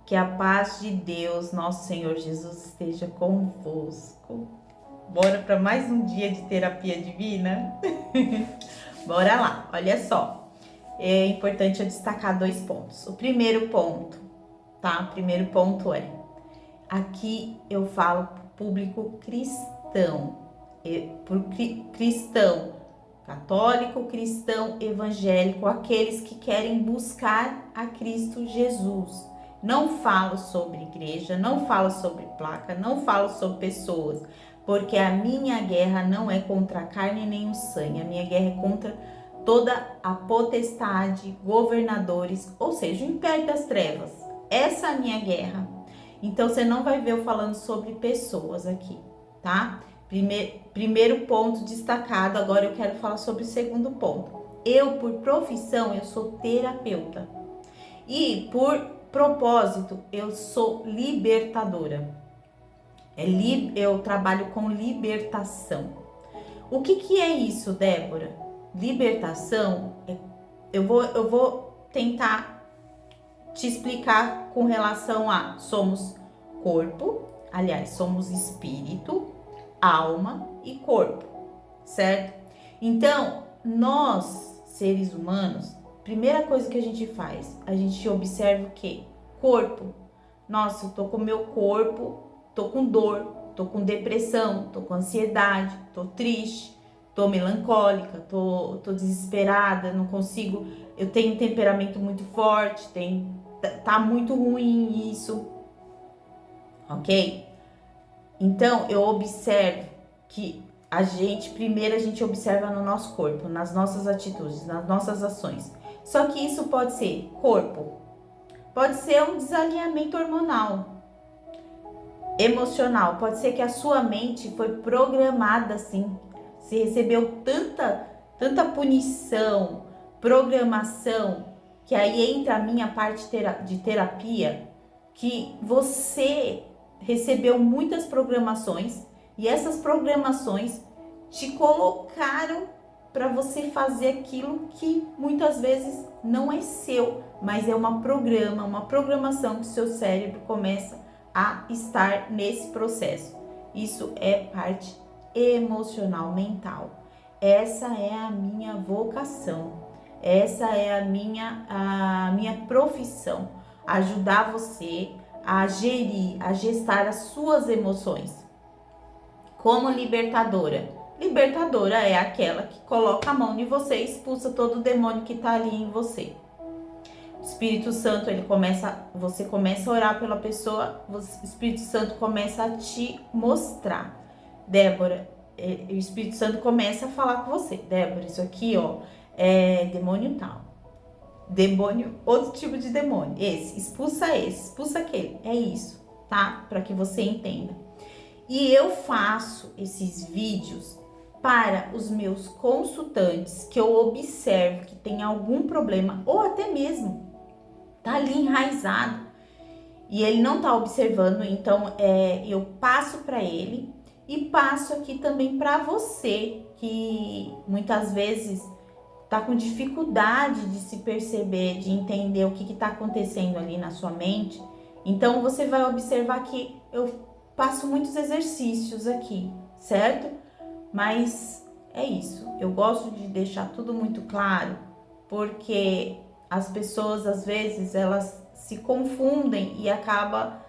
Que a paz de Deus, nosso Senhor Jesus, esteja convosco. Bora para mais um dia de terapia divina? Bora lá, olha só. É importante eu destacar 2 pontos. O primeiro ponto, tá? O primeiro ponto é: aqui eu falo para o público cristão, para o cristão católico, cristão evangélico, aqueles que querem buscar a Cristo Jesus. Não falo sobre igreja, não falo sobre placa, não falo sobre pessoas, porque a minha guerra não é contra a carne nem o sangue, a minha guerra é contra toda a potestade, governadores, ou seja, o império das trevas. Essa é a minha guerra. Então você não vai ver eu falando sobre pessoas aqui, tá? Primeiro ponto destacado, agora eu quero falar sobre o segundo ponto. Eu, por profissão, eu sou terapeuta. E por propósito, eu sou libertadora. Eu trabalho com libertação. O que é isso, Débora? Libertação, eu vou tentar te explicar com relação a somos corpo, aliás, somos espírito, alma e corpo, certo? Então, nós, seres humanos, primeira coisa que a gente faz, a gente observa o quê? Corpo. Nossa, eu tô com meu corpo, tô com dor, tô com depressão, tô com ansiedade, tô triste, tô melancólica, tô desesperada, não consigo, eu tenho um temperamento muito forte, tá muito ruim isso, ok? Então, eu observo que primeiro a gente observa no nosso corpo, nas nossas atitudes, nas nossas ações. Só que isso pode ser corpo, pode ser um desalinhamento hormonal, emocional, pode ser que a sua mente foi programada assim, você recebeu tanta punição, programação, que aí entra a minha parte de terapia, que você recebeu muitas programações e essas programações te colocaram para você fazer aquilo que muitas vezes não é seu, mas é uma programação que seu cérebro começa a estar nesse processo. Isso é parte emocional, mental. Essa é a minha vocação, essa é a minha profissão, ajudar você a gerir, a gestar as suas emoções. Como libertadora. Libertadora é aquela que coloca a mão em você e expulsa todo o demônio que está ali em você. O Espírito Santo, você começa a orar pela pessoa, o Espírito Santo começa a te mostrar. Débora, o Espírito Santo começa a falar com você. Débora, isso aqui, ó, é demônio tal. Demônio, outro tipo de demônio. Expulsa aquele. É isso, tá? Para que você entenda. E eu faço esses vídeos para os meus consultantes que eu observo que tem algum problema ou até mesmo tá ali enraizado e ele não tá observando, então eu passo para ele e passo aqui também para você que muitas vezes tá com dificuldade de se perceber, de entender o que tá acontecendo ali na sua mente. Então você vai observar que eu passo muitos exercícios aqui, certo? Mas é isso, eu gosto de deixar tudo muito claro, porque as pessoas às vezes elas se confundem e acaba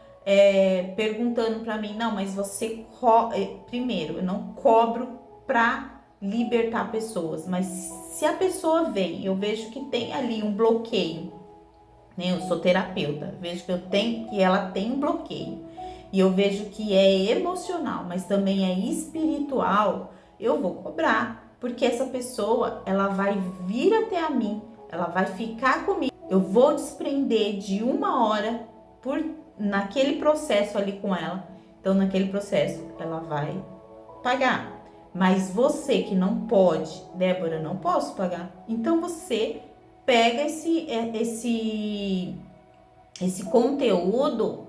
perguntando para mim, não, mas você primeiro, eu não cobro para libertar pessoas, mas se a pessoa vem, eu vejo que tem ali um bloqueio, né? Eu sou terapeuta, vejo que ela tem um bloqueio e eu vejo que é emocional, mas também é espiritual, eu vou cobrar, porque essa pessoa, ela vai vir até a mim, ela vai ficar comigo, eu vou desprender de 1 hora naquele processo ali com ela, então naquele processo ela vai pagar. Mas você que não pode, Débora, não posso pagar, então você pega esse conteúdo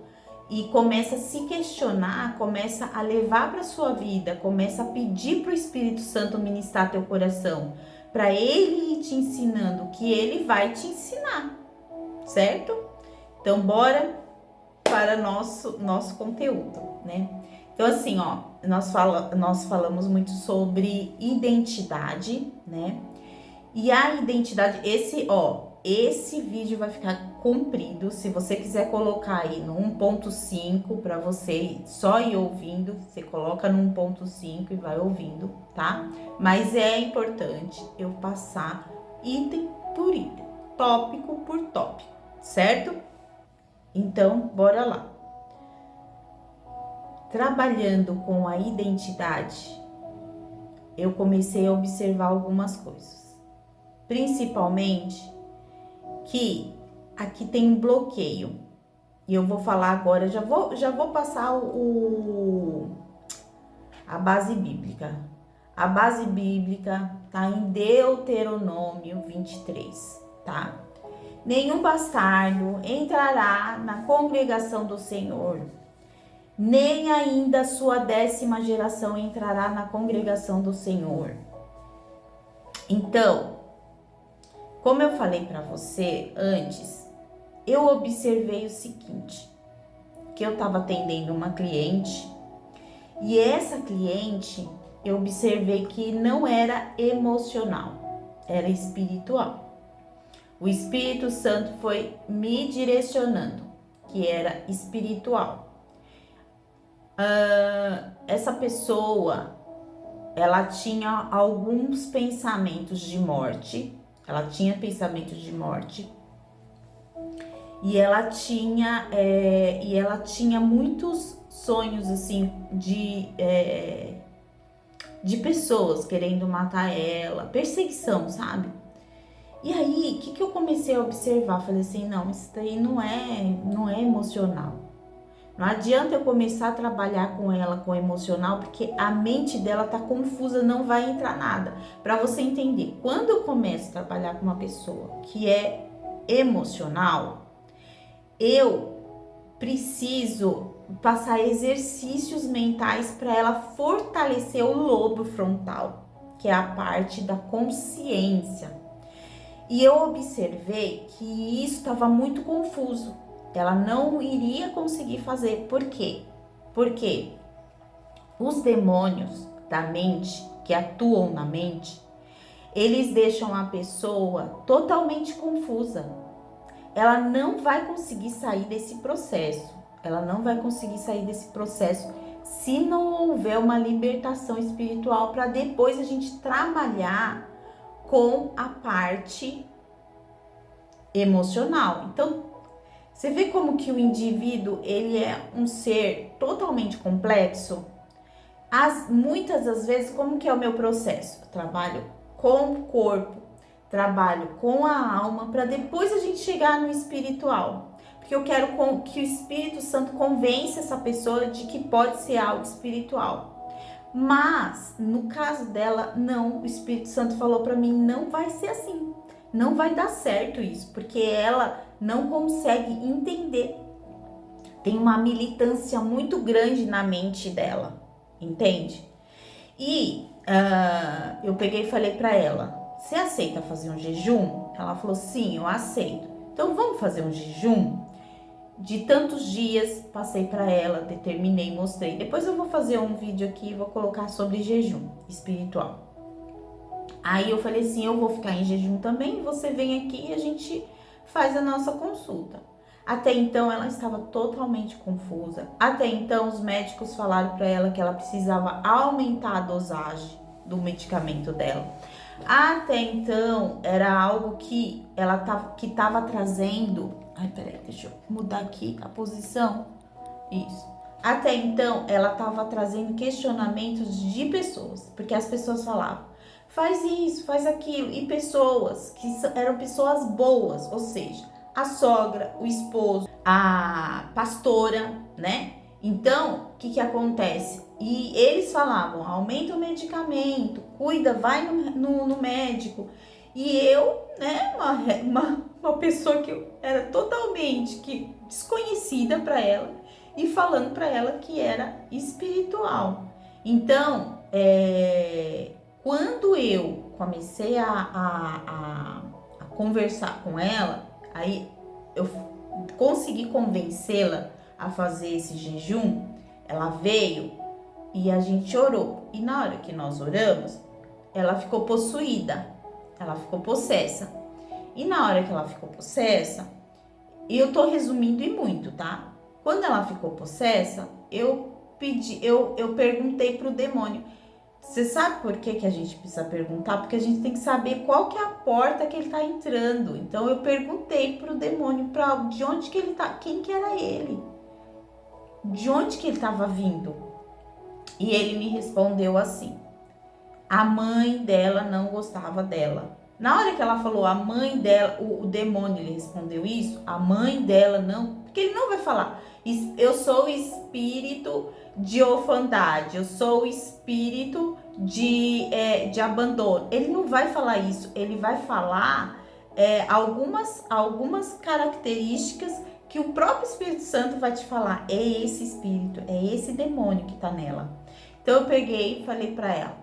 e começa a se questionar, começa a levar para sua vida, começa a pedir para o Espírito Santo ministrar teu coração, para ele ir te ensinando o que ele vai te ensinar, certo? Então bora para nosso conteúdo, né? Então, assim, ó, nós falamos muito sobre identidade, né? E a identidade, esse vídeo vai ficar comprido. Se você quiser colocar aí no 1.5 para você só ir ouvindo, você coloca no 1.5 e vai ouvindo, tá? Mas é importante eu passar item por item, tópico por tópico, certo? Então, bora lá. Trabalhando com a identidade, eu comecei a observar algumas coisas. Principalmente que aqui tem um bloqueio. E eu vou falar agora, já vou passar a base bíblica. A base bíblica tá em Deuteronômio 23, tá? Nenhum bastardo entrará na congregação do Senhor, nem ainda sua 10ª geração entrará na congregação do Senhor. Então, como eu falei para você antes, eu observei o seguinte, que eu estava atendendo uma cliente e essa cliente eu observei que não era emocional, era espiritual. O Espírito Santo foi me direcionando, que era espiritual. Essa pessoa, ela tinha alguns pensamentos de morte. Ela tinha pensamentos de morte e ela tinha muitos sonhos assim de pessoas querendo matar ela, perseguição, sabe? E aí, o que eu comecei a observar? Falei assim, não, isso daí não é emocional. Não adianta eu começar a trabalhar com ela com emocional, porque a mente dela tá confusa, não vai entrar nada. Para você entender, quando eu começo a trabalhar com uma pessoa que é emocional, eu preciso passar exercícios mentais para ela fortalecer o lobo frontal, que é a parte da consciência. E eu observei que isso estava muito confuso. Ela não iria conseguir fazer. Por quê? Porque os demônios da mente, que atuam na mente, eles deixam a pessoa totalmente confusa. Ela não vai conseguir sair desse processo. Ela não vai conseguir sair desse processo se não houver uma libertação espiritual para depois a gente trabalhar com a parte emocional. Então, você vê como que o indivíduo, ele é um ser totalmente complexo? Muitas das vezes, como que é o meu processo? Eu trabalho com o corpo, trabalho com a alma, para depois a gente chegar no espiritual. Porque eu quero que o Espírito Santo convença essa pessoa de que pode ser algo espiritual. Mas, no caso dela, não. O Espírito Santo falou para mim, não vai ser assim. Não vai dar certo isso, porque ela não consegue entender. Tem uma militância muito grande na mente dela, entende? E eu peguei e falei para ela, você aceita fazer um jejum? Ela falou, sim, eu aceito. Então vamos fazer um jejum? De tantos dias, passei para ela, determinei, mostrei. Depois eu vou fazer um vídeo aqui e vou colocar sobre jejum espiritual. Aí eu falei assim, eu vou ficar em jejum também, você vem aqui e a gente faz a nossa consulta. Até então ela estava totalmente confusa. Até então os médicos falaram para ela que ela precisava aumentar a dosagem do medicamento dela. Até então era algo que ela estava trazendo. Ai, peraí, deixa eu mudar aqui a posição. Isso. Até então ela estava trazendo questionamentos de pessoas, porque as pessoas falavam, faz isso, faz aquilo, e pessoas que eram pessoas boas, ou seja, a sogra, o esposo, a pastora, né? Então, o que acontece? E eles falavam, aumenta o medicamento, cuida, vai no médico. E eu, né, uma pessoa que era totalmente desconhecida para ela, e falando para ela que era espiritual. Então, quando eu comecei a conversar com ela, aí eu consegui convencê-la a fazer esse jejum, ela veio e a gente orou. E na hora que nós oramos, ela ficou possuída, ela ficou possessa. E na hora que ela ficou possessa, e eu tô resumindo e muito, tá? Quando ela ficou possessa, eu perguntei pro demônio. Você sabe por que a gente precisa perguntar? Porque a gente tem que saber qual que é a porta que ele tá entrando. Então eu perguntei pro demônio de onde que ele tá, quem que era ele? De onde que ele tava vindo? E ele me respondeu assim: a mãe dela não gostava dela. Na hora que ela falou a mãe dela, o demônio ele respondeu isso, a mãe dela não, porque ele não vai falar, eu sou o espírito de orfandade, eu sou o espírito de abandono. Ele não vai falar isso, ele vai falar algumas características que o próprio Espírito Santo vai te falar. É esse espírito, é esse demônio que tá nela. Então eu peguei e falei pra ela,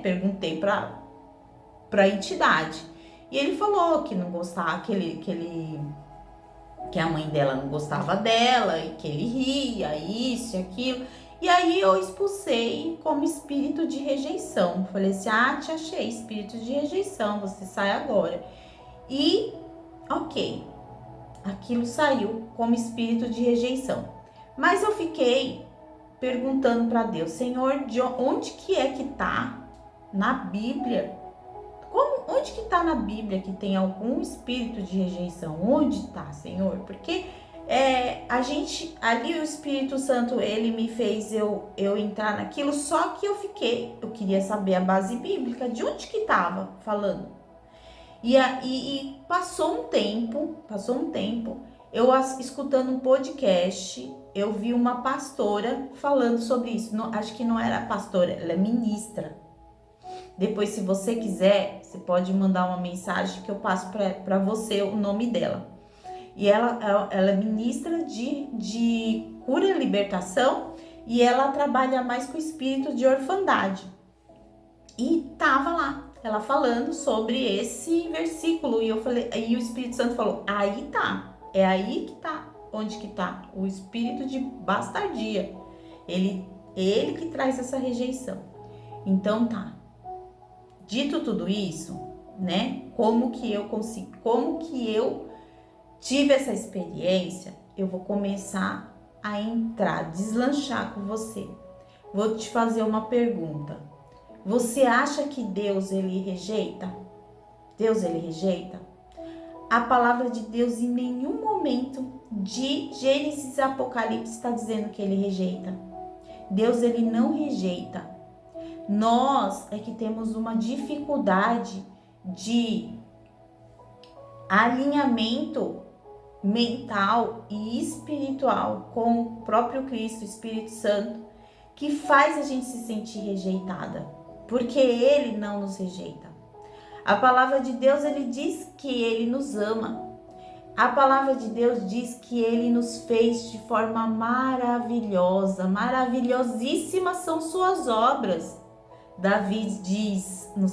perguntei pra entidade. E ele falou que não gostava, que a mãe dela não gostava dela, e que ele ria, isso e aquilo. E aí eu expulsei como espírito de rejeição. Falei assim, te achei, espírito de rejeição, você sai agora. E, ok, aquilo saiu como espírito de rejeição. Mas eu fiquei perguntando para Deus, Senhor, de onde que é que tá na Bíblia? Onde que tá na Bíblia que tem algum espírito de rejeição? Onde tá, Senhor? Porque ali o Espírito Santo, ele me fez eu entrar naquilo, só que eu queria saber a base bíblica, de onde que tava falando. E passou um tempo, eu escutando um podcast, eu vi uma pastora falando sobre isso. Não, acho que não era pastora, ela é ministra. Depois, se você quiser, você pode mandar uma mensagem que eu passo para você o nome dela. E ela é ministra de cura e libertação, e ela trabalha mais com o espírito de orfandade. E tava lá, ela falando sobre esse versículo, e eu falei, aí o Espírito Santo falou, aí tá, é aí que tá, onde que tá? O espírito de bastardia. Ele que traz essa rejeição. Então tá. Dito tudo isso, né? Como que eu tive essa experiência, eu vou começar a deslanchar com você. Vou te fazer uma pergunta. Você acha que Deus, ele rejeita? Deus, ele rejeita? A palavra de Deus em nenhum momento de Gênesis e Apocalipse está dizendo que ele rejeita. Deus, ele não rejeita. Nós é que temos uma dificuldade de alinhamento mental e espiritual com o próprio Cristo, Espírito Santo, que faz a gente se sentir rejeitada, porque ele não nos rejeita. A palavra de Deus, ele diz que ele nos ama. A palavra de Deus diz que ele nos fez de forma maravilhosa, maravilhosíssimas são suas obras. Davi diz no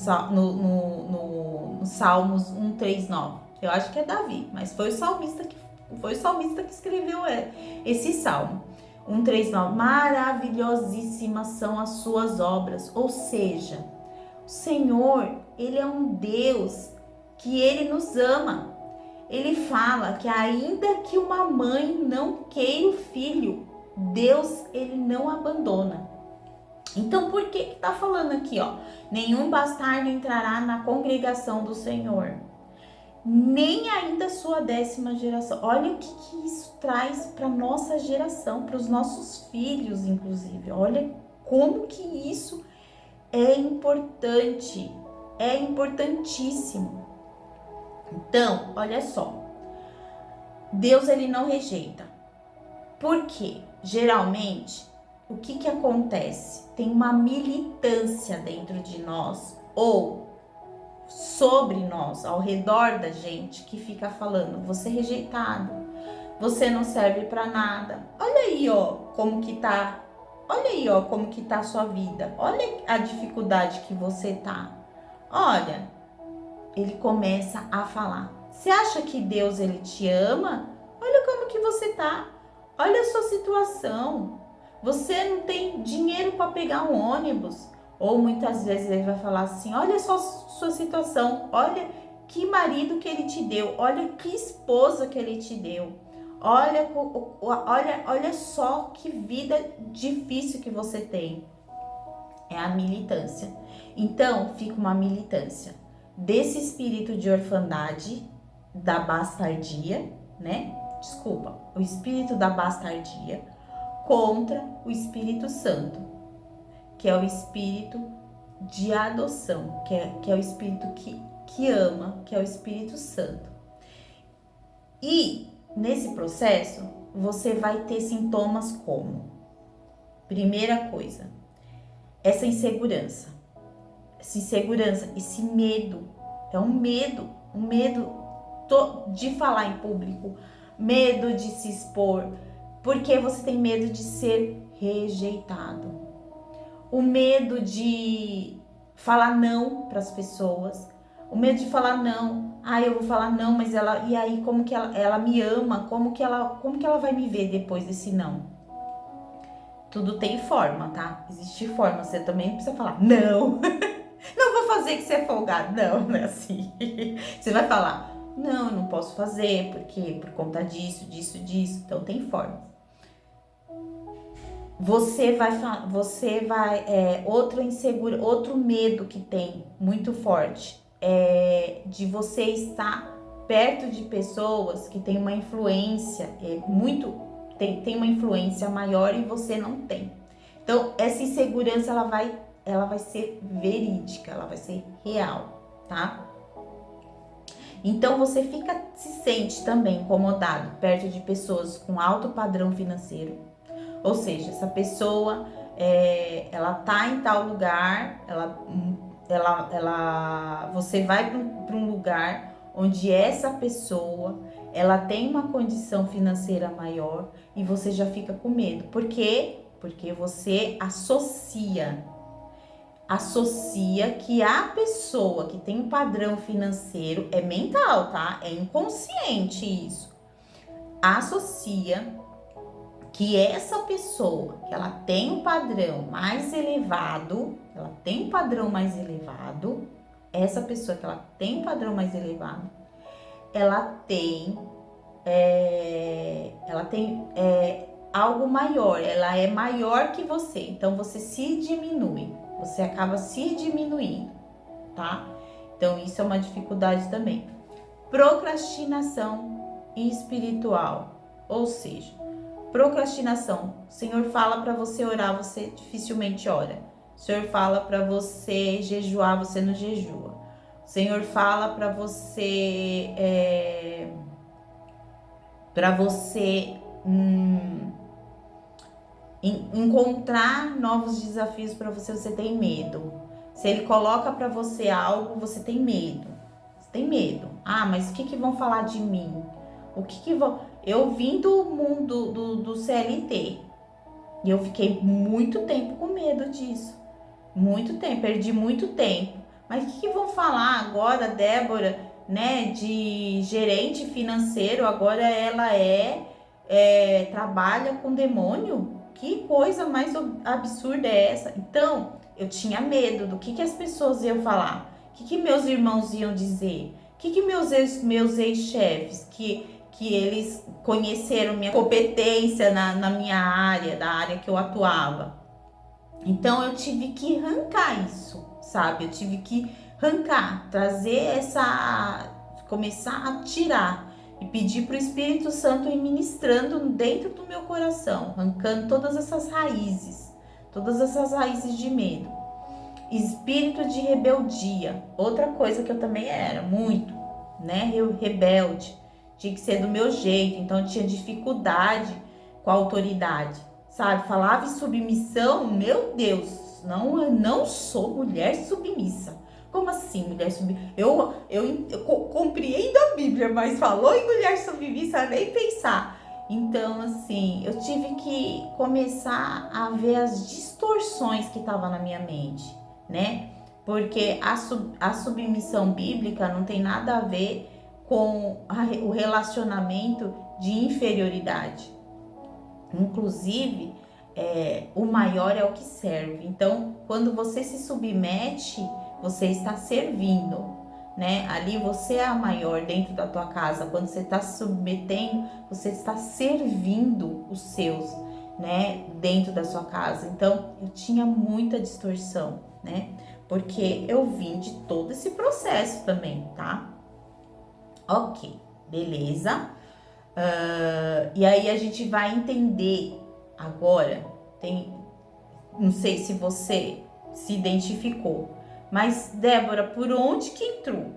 Salmos 139. Eu acho que é Davi, mas foi o salmista que escreveu esse salmo. 139. Maravilhosíssimas são as suas obras. Ou seja, o Senhor, ele é um Deus que ele nos ama. Ele fala que ainda que uma mãe não queira o filho, Deus, ele não abandona. Então, por que tá falando aqui, ó? Nenhum bastardo entrará na congregação do Senhor, nem ainda sua 10ª geração. Olha o que isso traz para nossa geração, para os nossos filhos, inclusive. Olha como que isso é importante, é importantíssimo. Então, olha só, Deus, ele não rejeita. Por quê? Geralmente, o que acontece? Tem uma militância dentro de nós ou sobre nós, ao redor da gente, que fica falando, você é rejeitado, você não serve para nada. Olha aí, ó, como que tá a sua vida. Olha a dificuldade que você tá. Olha, ele começa a falar. Você acha que Deus, ele te ama? Olha como que você tá, olha a sua situação. Você não tem dinheiro para pegar um ônibus. Ou muitas vezes ele vai falar assim, olha só a sua situação, olha que marido que ele te deu, olha que esposa que ele te deu. Olha só que vida difícil que você tem. É a militância. Então, fica uma militância desse espírito de orfandade, da bastardia, né? Desculpa, o espírito da bastardia contra o Espírito Santo, que é o espírito de adoção, que é o espírito que ama, que é o Espírito Santo. E nesse processo, você vai ter sintomas como: primeira coisa, essa insegurança, esse medo, é um medo de falar em público, medo de se expor, porque você tem medo de ser rejeitado, o medo de falar não para as pessoas, o medo de falar não, eu vou falar não, mas ela, e aí como que ela me ama, como que ela vai me ver depois desse não? Tudo tem forma, tá? Existe forma, você também não precisa falar não, não vou fazer que você é folgado, não é assim. Você vai falar, não, eu não posso fazer, porque por conta disso, então tem forma. Você vai outro medo que tem muito forte é de você estar perto de pessoas que têm uma influência tem uma influência maior e você não tem. Então essa insegurança ela vai ser verídica, ela vai ser real, tá? Então você se sente também incomodado perto de pessoas com alto padrão financeiro. Ou seja, essa pessoa, ela tá em tal lugar, você vai para um lugar onde essa pessoa, ela tem uma condição financeira maior e você já fica com medo. Por quê? Porque você associa que a pessoa que tem um padrão financeiro é mental, tá? É inconsciente isso. Associa que essa pessoa, que ela tem um padrão mais elevado, essa pessoa que ela tem um padrão mais elevado, ela tem algo maior, ela é maior que você, então você se diminui, você acaba se diminuindo, tá? Então isso é uma dificuldade também. Procrastinação espiritual, ou seja, procrastinação. O Senhor fala para você orar, você dificilmente ora. O Senhor fala para você jejuar, você não jejua. O Senhor fala para você encontrar novos desafios para você, você tem medo. Se Ele coloca para você algo, você tem medo. Você tem medo. Mas o que vão falar de mim? O que vão... Eu vim do mundo do CLT e eu fiquei muito tempo com medo disso. Muito tempo, perdi muito tempo. Mas o que vão falar agora, Débora, né, de gerente financeiro? Agora ela trabalha com demônio? Que coisa mais absurda é essa? Então, eu tinha medo do que as pessoas iam falar. O que meus irmãos iam dizer? O que meus ex-chefes, que eles conheceram minha competência na minha área, da área que eu atuava. Então eu tive que arrancar isso, sabe? Eu tive que arrancar, começar a tirar e pedir para o Espírito Santo ir ministrando dentro do meu coração, arrancando todas essas raízes de medo. Espírito de rebeldia, outra coisa que eu também era muito, né? Eu rebelde. Tinha que ser do meu jeito, então eu tinha dificuldade com a autoridade, sabe? Falava em submissão, meu Deus, não sou mulher submissa. Como assim, mulher submissa? Eu compreendo a Bíblia, mas falou em mulher submissa, nem pensar. Então, assim, eu tive que começar a ver as distorções que estavam na minha mente, né? Porque a submissão bíblica não tem nada a ver com o relacionamento de inferioridade. Inclusive, o maior é o que serve. Então, quando você se submete, você está servindo, né? Ali você é a maior dentro da tua casa. Quando você está se submetendo, você está servindo os seus, né? Dentro da sua casa. Então, eu tinha muita distorção, né? Porque eu vim de todo esse processo também, tá? Ok, beleza. E aí a gente vai entender agora, não sei se você se identificou, mas Débora, por onde que entrou?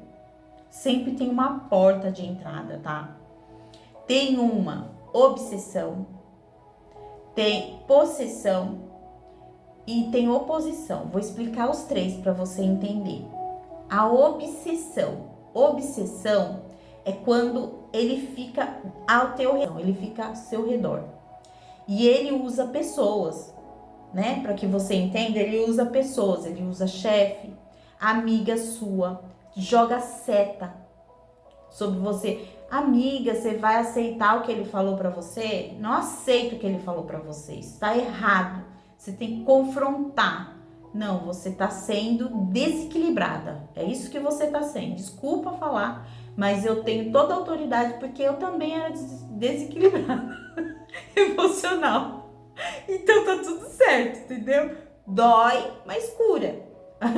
Sempre tem uma porta de entrada, tá? Tem uma obsessão, tem possessão e tem oposição. Vou explicar os três para você entender. A obsessão é quando ele fica ao teu redor, ele fica ao seu redor. E ele usa pessoas, né? Para que você entenda, ele usa pessoas, ele usa chefe, amiga sua, joga seta sobre você. Amiga, você vai aceitar o que ele falou para você? Não aceita o que ele falou para você, está errado. Você tem que confrontar. Não, você está sendo desequilibrada. É isso que você está sendo. Desculpa falar, mas eu tenho toda a autoridade porque eu também era desequilibrada emocional. Então tá tudo certo, entendeu? Dói, mas cura.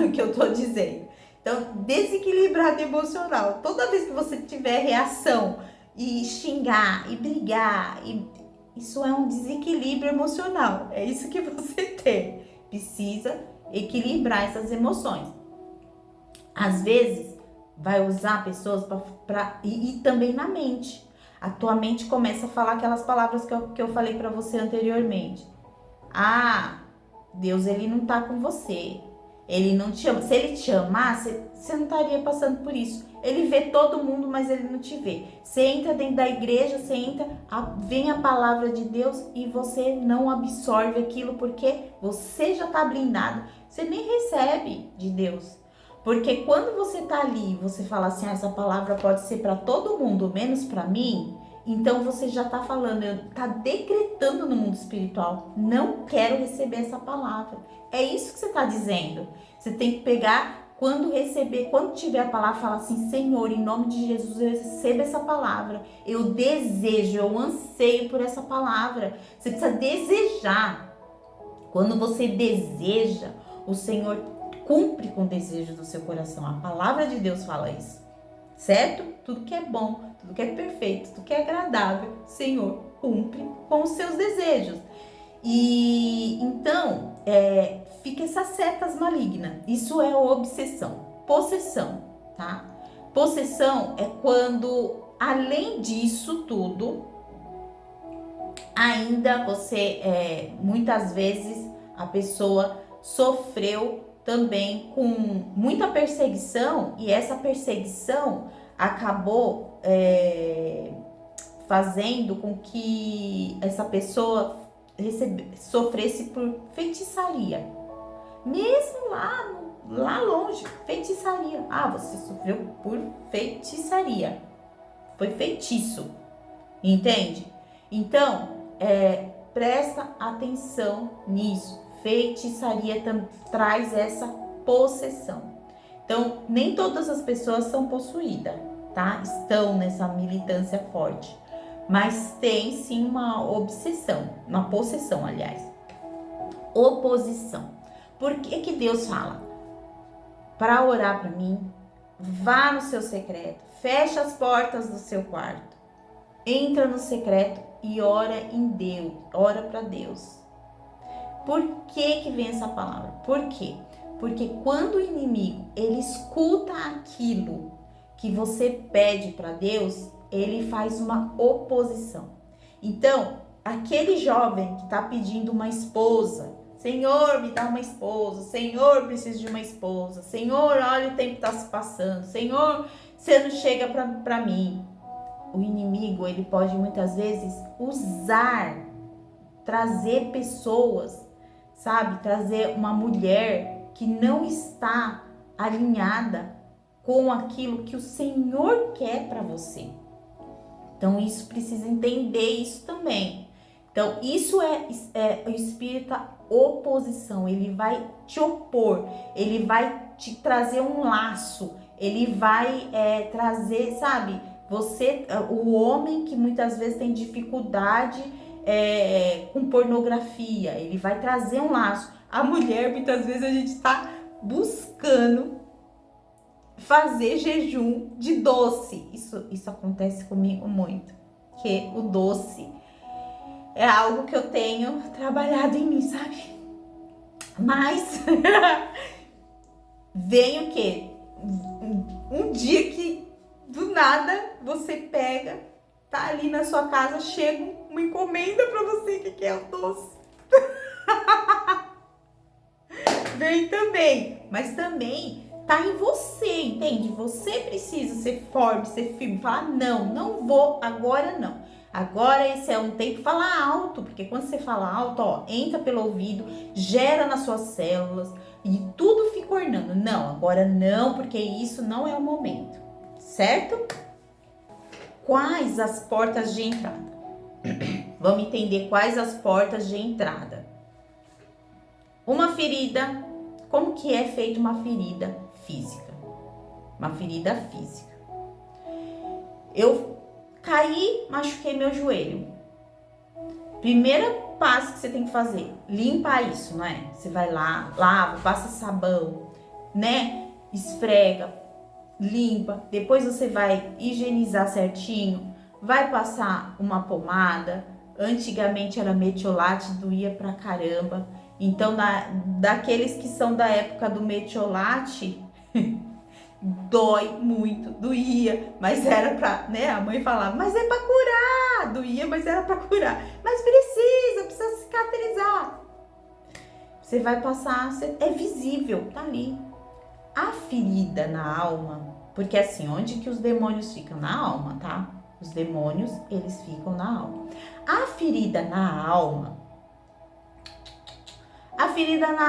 O que eu tô dizendo. Então, desequilibrado emocional. Toda vez que você tiver reação e xingar e brigar, isso é um desequilíbrio emocional. É isso que você tem. Precisa equilibrar essas emoções. Às vezes, vai usar pessoas e também na mente. A tua mente começa a falar aquelas palavras que eu falei para você anteriormente. Ah, Deus, ele não tá com você. Ele não te ama. Se ele te amasse, você não estaria passando por isso. Ele vê todo mundo, mas ele não te vê. Você entra dentro da igreja, vem a palavra de Deus e você não absorve aquilo porque você já tá blindado. Você nem recebe de Deus. Porque quando você tá ali, você fala assim, essa palavra pode ser para todo mundo, menos para mim. Então você já tá falando, tá decretando no mundo espiritual. Não quero receber essa palavra. É isso que você tá dizendo. Você tem que pegar, quando tiver a palavra, falar assim, Senhor, em nome de Jesus, eu recebo essa palavra. Eu desejo, eu anseio por essa palavra. Você precisa desejar. Quando você deseja, o Senhor cumpre com o desejo do seu coração. A palavra de Deus fala isso. Certo? Tudo que é bom, tudo que é perfeito, tudo que é agradável, o Senhor cumpre com os seus desejos. E então, fica essas setas malignas. Isso é obsessão. Possessão, tá? Possessão é quando, além disso tudo, ainda você, muitas vezes, a pessoa sofreu também com muita perseguição e essa perseguição acabou fazendo com que essa pessoa sofresse por feitiçaria. Mesmo lá longe, feitiçaria. Ah, você sofreu por feitiçaria. Foi feitiço. Entende? Então, presta atenção nisso. Feitiçaria traz essa possessão. Então, nem todas as pessoas são possuídas, tá? Estão nessa militância forte. Mas tem sim uma obsessão, uma possessão, aliás. Oposição. Por que Deus fala? Para orar para mim, vá no seu secreto, fecha as portas do seu quarto, entra no secreto e ora em Deus, ora para Deus. Por que vem essa palavra? Por quê? Porque quando o inimigo, ele escuta aquilo que você pede para Deus, ele faz uma oposição. Então, aquele jovem que está pedindo uma esposa, Senhor, me dá uma esposa, Senhor, preciso de uma esposa, Senhor, olha o tempo está se passando, Senhor, você não chega para mim. O inimigo, ele pode muitas vezes trazer pessoas, sabe? Trazer uma mulher que não está alinhada com aquilo que o Senhor quer para você. Então, isso precisa entender isso também. Então, isso é o espírito oposição. Ele vai te opor, ele vai te trazer um laço, ele vai trazer, sabe? Você, o homem que muitas vezes tem dificuldade com pornografia, ele vai trazer um laço. A mulher, muitas vezes a gente está buscando fazer jejum de doce. Isso acontece comigo muito, que o doce é algo que eu tenho trabalhado em mim, sabe? Mas vem o quê? Um dia que do nada você pega, tá ali na sua casa, chega uma encomenda pra você, que é o doce. Vem também, mas também tá em você, entende? Você precisa ser forte, ser firme, falar não vou, agora não. Agora esse é um tempo, falar alto, porque quando você fala alto, ó, entra pelo ouvido, gera nas suas células e tudo fica ornando. Não, agora não, porque isso não é o momento, certo? Quais as portas de entrada? Vamos entender quais as portas de entrada. Uma ferida, como que é feita uma ferida física? Uma ferida física. Eu caí, machuquei meu joelho. Primeiro passo que você tem que fazer, limpar isso, não é? Você vai lá, lava, passa sabão, né? Esfrega, limpa. Depois você vai higienizar certinho, vai passar uma pomada. Antigamente era metiolate, doía pra caramba. Então, daqueles que são da época do metiolate, dói muito, doía, mas era pra, né? A mãe falava, mas é pra curar, doía, mas era pra curar. Mas precisa cicatrizar. Você vai passar, é visível, tá ali. A ferida na alma, porque assim, onde que os demônios ficam? Na alma, tá? Os demônios, eles ficam na alma. A ferida na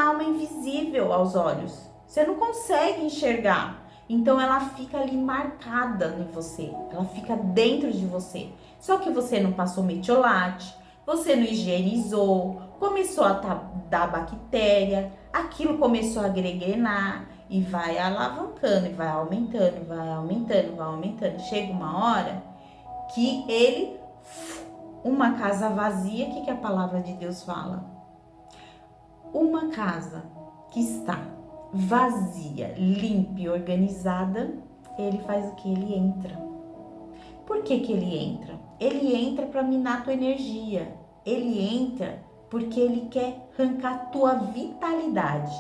alma é invisível aos olhos. Você não consegue enxergar. Então ela fica ali marcada em você. Ela fica dentro de você. Só que você não passou metiolate, você não higienizou, começou a dar bactéria, aquilo começou a gregrenar e vai alavancando, e vai aumentando, vai aumentando, vai aumentando. Chega uma hora que uma casa vazia, o que a palavra de Deus fala? Uma casa que está vazia, limpa e organizada, ele faz o que? Ele entra. Por que ele entra? Ele entra para minar a tua energia. Ele entra porque ele quer arrancar a tua vitalidade,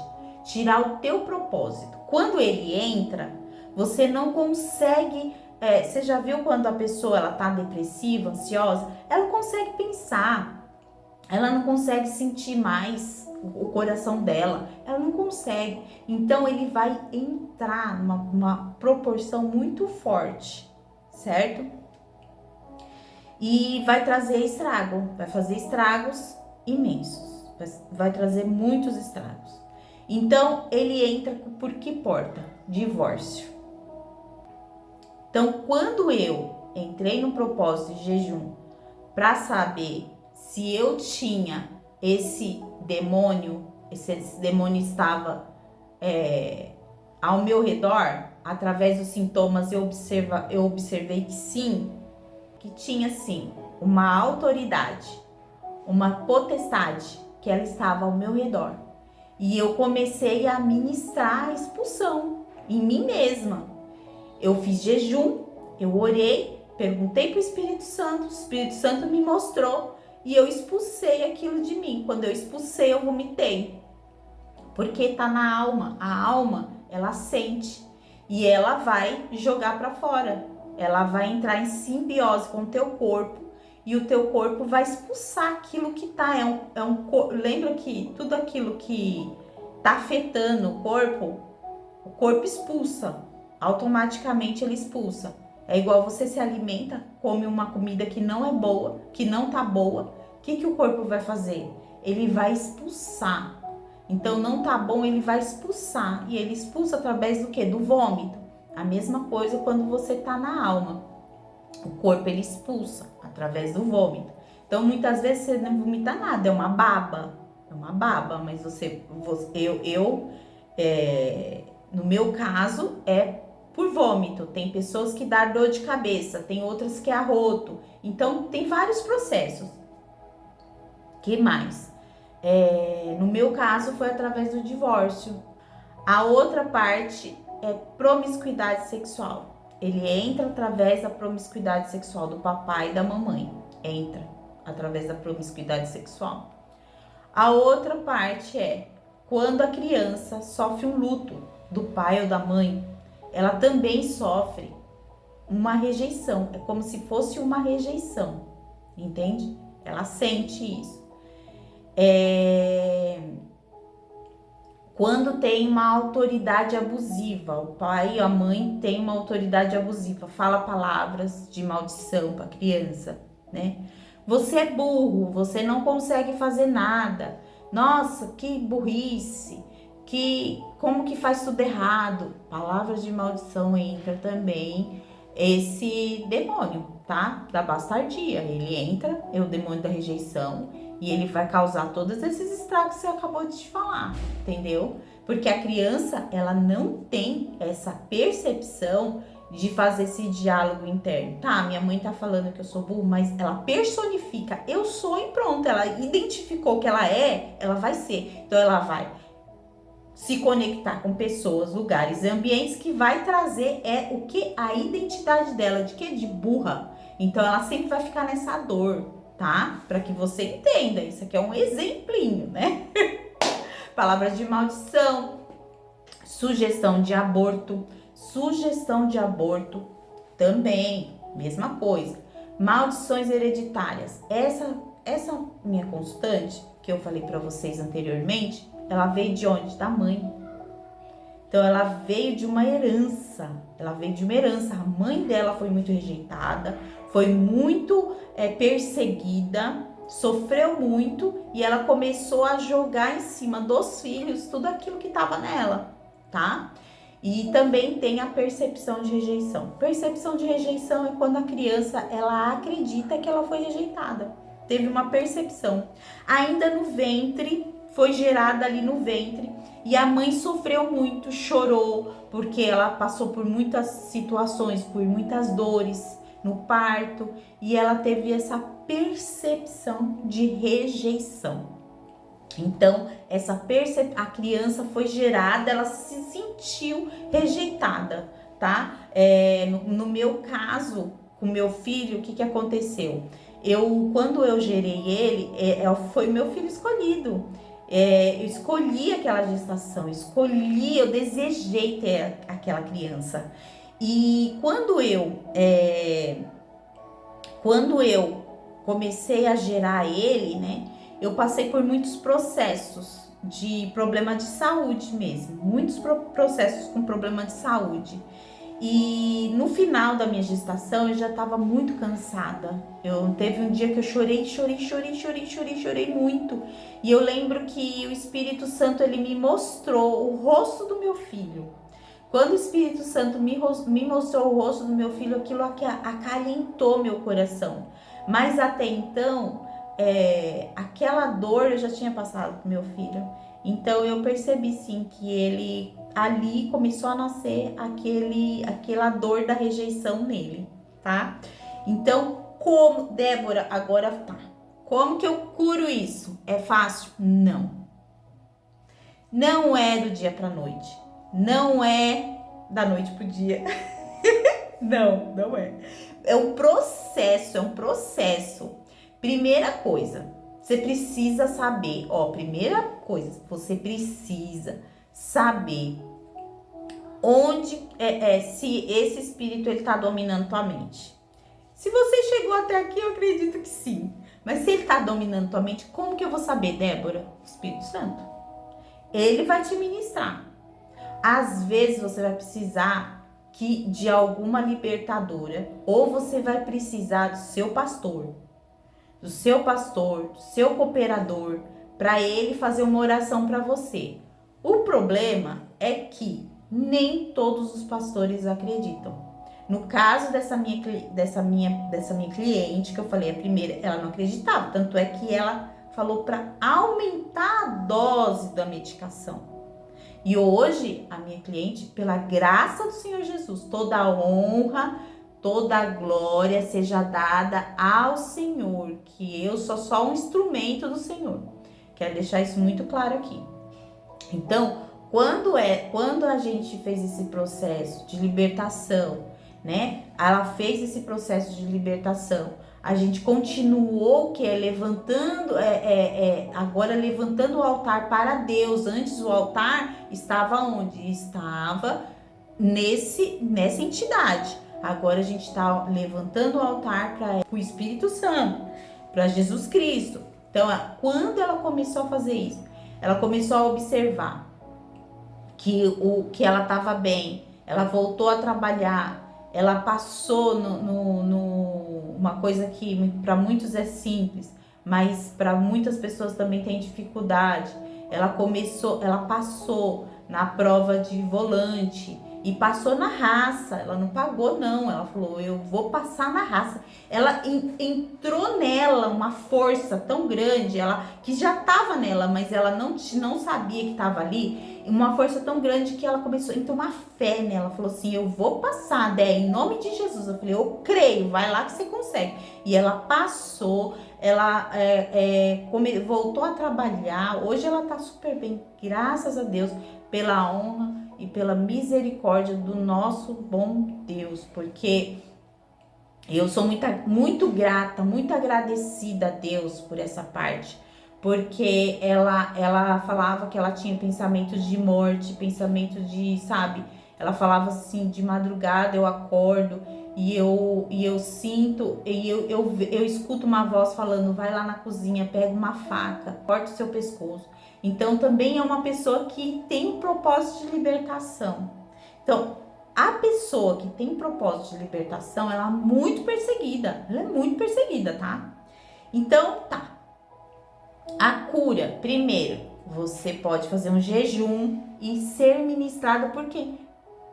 tirar o teu propósito. Quando ele entra, você não consegue... você já viu quando a pessoa ela tá depressiva, ansiosa? Ela consegue pensar, ela não consegue sentir mais o coração dela, ela não consegue. Então ele vai entrar numa proporção muito forte, certo? E vai trazer estrago, vai fazer estragos imensos, vai trazer muitos estragos. Então ele entra por que porta? Divórcio. Então quando eu entrei no propósito de jejum para saber se eu tinha esse demônio estava ao meu redor, através dos sintomas eu observei que sim, que tinha sim uma autoridade, uma potestade, que ela estava ao meu redor. E eu comecei a ministrar a expulsão em mim mesma. Eu fiz jejum, eu orei, perguntei para o Espírito Santo me mostrou. E eu expulsei aquilo de mim. Quando eu expulsei, eu vomitei. Porque tá na alma. A alma, ela sente. E ela vai jogar para fora. Ela vai entrar em simbiose com o teu corpo. E o teu corpo vai expulsar aquilo que tá. Lembra que tudo aquilo que tá afetando o corpo expulsa. Automaticamente ele expulsa. É igual você se alimenta, come uma comida que não é boa, que não tá boa. O que o corpo vai fazer? Ele vai expulsar. Então não tá bom, ele vai expulsar. E ele expulsa através do quê? Do vômito. A mesma coisa quando você tá na alma. O corpo ele expulsa através do vômito. Então muitas vezes você não vomita nada, é uma baba, mas no meu caso é por vômito. Tem pessoas que dá dor de cabeça, tem outras que é arroto. Então tem vários processos. Que mais? No meu caso foi através do divórcio. A outra parte é promiscuidade sexual. Ele entra através da promiscuidade sexual do papai e da mamãe. Entra através da promiscuidade sexual. A outra parte é quando a criança sofre um luto do pai ou da mãe, ela também sofre uma rejeição. É como se fosse uma rejeição, entende? Ela sente isso. Quando tem uma autoridade abusiva, o pai e a mãe têm uma autoridade abusiva, fala palavras de maldição para a criança, né? Você é burro, você não consegue fazer nada. Nossa, que burrice, como que faz tudo errado? Palavras de maldição entra também esse demônio, tá? Da bastardia. Ele entra, é o demônio da rejeição, e ele vai causar todos esses estragos que você acabou de te falar, entendeu? Porque a criança, ela não tem essa percepção de fazer esse diálogo interno. Tá, minha mãe tá falando que eu sou burro, mas ela personifica, eu sou e pronto. Ela identificou que ela é, ela vai ser. Então ela vai se conectar com pessoas, lugares, ambientes que vai trazer o que? A identidade dela, de que? De burra. Então ela sempre vai ficar nessa dor, tá? Para que você entenda, isso aqui é um exemplinho, né? Palavras de maldição, sugestão de aborto também, mesma coisa. Maldições hereditárias, essa minha constante, que eu falei para vocês anteriormente, ela veio de onde? Da mãe. Então ela veio de uma herança, a mãe dela foi muito rejeitada, foi muito perseguida, sofreu muito, e ela começou a jogar em cima dos filhos tudo aquilo que estava nela, tá? E também tem a percepção de rejeição. Percepção de rejeição é quando a criança, ela acredita que ela foi rejeitada. Teve uma percepção. Ainda no ventre, foi gerada ali no ventre. E a mãe sofreu muito, chorou, porque ela passou por muitas situações, por muitas dores no parto. E ela teve essa percepção de rejeição. Então, a criança foi gerada, ela se sentiu rejeitada, tá? No meu caso, com meu filho, o que aconteceu? Quando eu gerei ele, foi meu filho escolhido. Eu escolhi aquela gestação, eu desejei ter aquela criança. E quando eu comecei a gerar ele, né? Eu passei por muitos processos de problema de saúde mesmo, muitos processos com problema de saúde. E no final da minha gestação eu já estava muito cansada. Teve um dia que eu chorei muito. E eu lembro que o Espírito Santo, ele me mostrou o rosto do meu filho. Quando o Espírito Santo me mostrou o rosto do meu filho, aquilo acalentou meu coração. Mas até então, aquela dor eu já tinha passado pro meu filho. Então eu percebi sim que ele ali começou a nascer aquela dor da rejeição nele, tá? Então, como, Débora, agora tá. Como que eu curo isso? É fácil? Não. Não é do dia pra noite. Não é da noite pro dia. Não é. É um processo. Primeira coisa, você precisa saber, você precisa saber onde, se esse espírito ele tá dominando tua mente. Se você chegou até aqui, eu acredito que sim. Mas se ele tá dominando tua mente, como que eu vou saber, Débora? Espírito Santo. Ele vai te ministrar. Às vezes você vai precisar de alguma libertadora, ou você vai precisar do seu pastor, do seu cooperador, para ele fazer uma oração para você. O problema é que nem todos os pastores acreditam. No caso dessa minha cliente, que eu falei, a primeira, ela não acreditava, tanto é que ela falou para aumentar a dose da medicação. E hoje, a minha cliente, pela graça do Senhor Jesus, toda a honra, toda a glória seja dada ao Senhor, que eu sou só um instrumento do Senhor. Quero deixar isso muito claro aqui. Então, quando a gente fez esse processo de libertação, né? Ela fez esse processo de libertação. A gente continuou agora levantando o altar para Deus. Antes o altar estava onde? Estava nessa entidade. Agora a gente está levantando o altar para o Espírito Santo, para Jesus Cristo. Então, quando ela começou a fazer isso, ela começou a observar que ela estava bem, ela voltou a trabalhar, ela passou uma coisa que para muitos é simples, mas para muitas pessoas também tem dificuldade. Ela passou na prova de volante e passou na raça. Ela não pagou não, ela falou, eu vou passar na raça. Ela entrou nela uma força tão grande, ela que já estava nela, mas ela não sabia que estava ali, uma força tão grande que ela começou a uma fé nela. Ela falou assim, eu vou passar, Dé, em nome de Jesus. Eu falei, eu creio, vai lá que você consegue. E ela passou, ela voltou a trabalhar. Hoje ela tá super bem, graças a Deus, pela honra e pela misericórdia do nosso bom Deus, porque eu sou muito grata, muito agradecida a Deus por essa parte, porque ela falava que ela tinha pensamentos de morte, pensamentos de, sabe, ela falava assim, de madrugada eu acordo e eu sinto, e eu escuto uma voz falando, vai lá na cozinha, pega uma faca, corta o seu pescoço. Então também é uma pessoa que tem um propósito de libertação. Então, a pessoa que tem propósito de libertação, ela é muito perseguida, tá? Então, tá. A cura, primeiro, você pode fazer um jejum e ser ministrado por quem?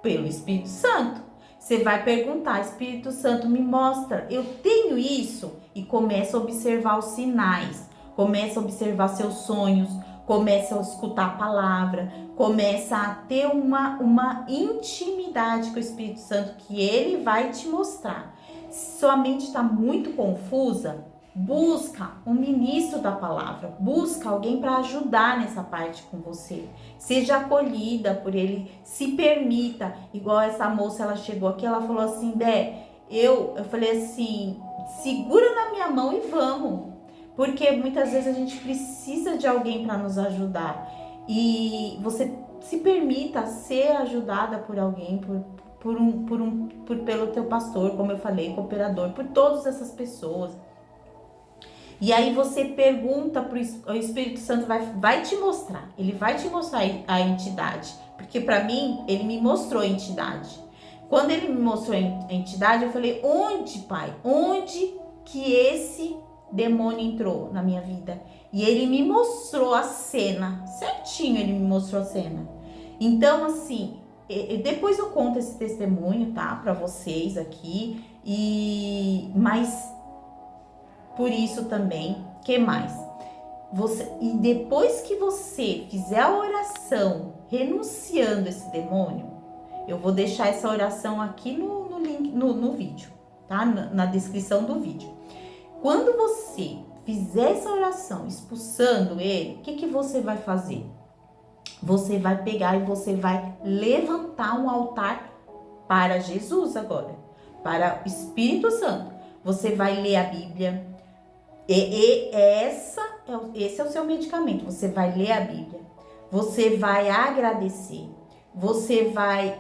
Pelo Espírito Santo. Você vai perguntar, Espírito Santo, me mostra, eu tenho isso? E começa a observar os sinais, começa a observar seus sonhos, começa a escutar a palavra, começa a ter uma intimidade com o Espírito Santo que ele vai te mostrar. Se sua mente está muito confusa, busca um ministro da palavra, busca alguém para ajudar nessa parte com você. Seja acolhida por ele, se permita. Igual essa moça, ela chegou aqui, ela falou assim, Dé, eu falei assim, segura na minha mão e vamos. Porque muitas vezes a gente precisa de alguém para nos ajudar. E você se permita ser ajudada por alguém, pelo teu pastor, como eu falei, cooperador, por todas essas pessoas. E aí você pergunta o Espírito Santo vai te mostrar. Ele vai te mostrar a entidade. Porque para mim, ele me mostrou a entidade. Quando ele me mostrou a entidade, eu falei, onde, pai? Onde que esse demônio entrou na minha vida? E ele me mostrou a cena, certinho ele me mostrou a cena. Então, assim, depois eu conto esse testemunho, tá? Pra vocês aqui. Mas, por isso também, que mais? E depois que você fizer a oração renunciando esse demônio, eu vou deixar essa oração aqui no link, no vídeo, tá? Na descrição do vídeo. Quando você fizer essa oração expulsando ele, o que você vai fazer? Você vai pegar e você vai levantar um altar para Jesus agora, para o Espírito Santo. Você vai ler a Bíblia. Esse é o seu medicamento. Você vai ler a Bíblia. Você vai agradecer. Você vai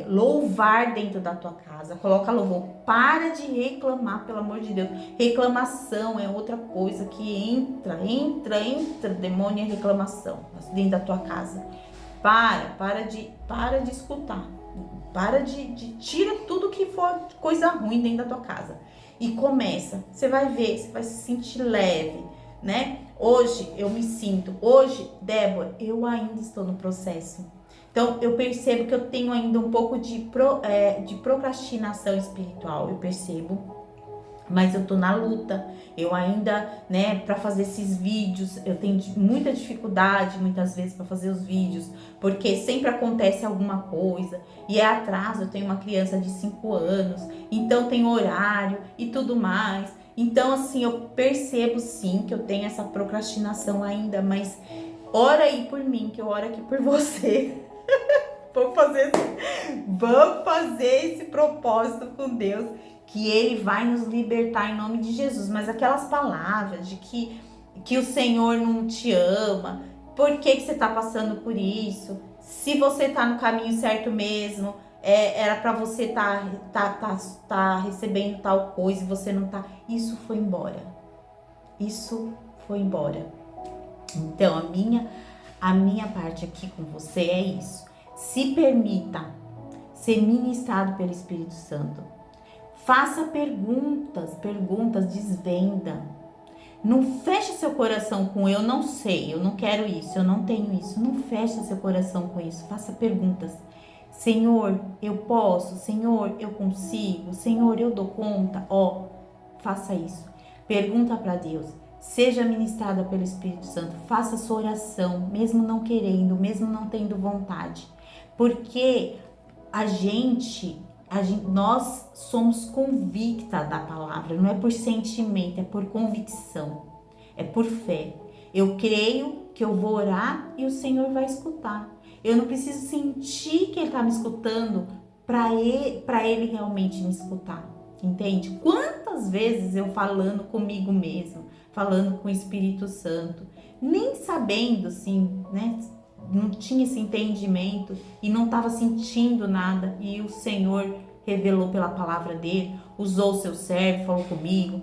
louvar dentro da tua casa. Coloca louvor. Para de reclamar, pelo amor de Deus. Reclamação é outra coisa que entra. Demônio é reclamação dentro da tua casa. Para de escutar. Tira tudo que for coisa ruim dentro da tua casa. E começa. Você vai ver, você vai se sentir leve, né? Hoje eu me sinto. Hoje, Débora, eu ainda estou no processo. Então, eu percebo que eu tenho ainda um pouco de procrastinação espiritual, eu percebo. Mas eu tô na luta, eu ainda, né, para fazer esses vídeos, eu tenho muita dificuldade muitas vezes para fazer os vídeos, porque sempre acontece alguma coisa, e é atraso, eu tenho uma criança de 5 anos, então tem horário e tudo mais. Então, assim, eu percebo sim que eu tenho essa procrastinação ainda, mas ora aí por mim, que eu oro aqui por você. Vamos fazer esse propósito com Deus, que Ele vai nos libertar em nome de Jesus. Mas aquelas palavras de que o Senhor não te ama, por que você está passando por isso? Se você está no caminho certo mesmo, era para você tá recebendo tal coisa e você não tá. Isso foi embora. Isso foi embora. Então, a minha parte aqui com você é isso. Se permita ser ministrado pelo Espírito Santo. Faça perguntas, desvenda. Não feche seu coração com eu não sei, eu não quero isso, eu não tenho isso. Não feche seu coração com isso. Faça perguntas. Senhor, eu posso? Senhor, eu consigo? Senhor, eu dou conta? Faça isso. Pergunta para Deus. Seja ministrada pelo Espírito Santo. Faça sua oração, mesmo não querendo, mesmo não tendo vontade. Porque nós somos convicta da palavra, não é por sentimento, é por convicção, é por fé. Eu creio que eu vou orar e o Senhor vai escutar. Eu não preciso sentir que Ele está me escutando para ele realmente me escutar, entende? Quantas vezes eu falando comigo mesmo, falando com o Espírito Santo, nem sabendo, assim, né? Não tinha esse entendimento e não estava sentindo nada, e o Senhor revelou pela palavra dele, usou o seu servo, falou comigo.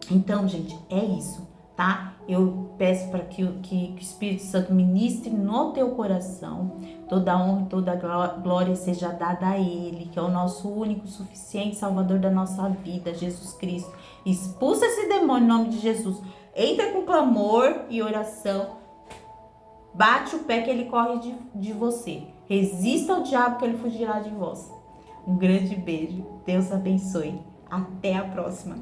Então, gente, é isso, tá? Eu peço para que o Espírito Santo ministre no teu coração. Toda honra e toda glória seja dada a Ele, que é o nosso único, suficiente Salvador da nossa vida, Jesus Cristo. Expulsa esse demônio em nome de Jesus. Entra com clamor e oração. Bate o pé que ele corre de você. Resista ao diabo que ele fugirá de vós. Um grande beijo. Deus abençoe. Até a próxima.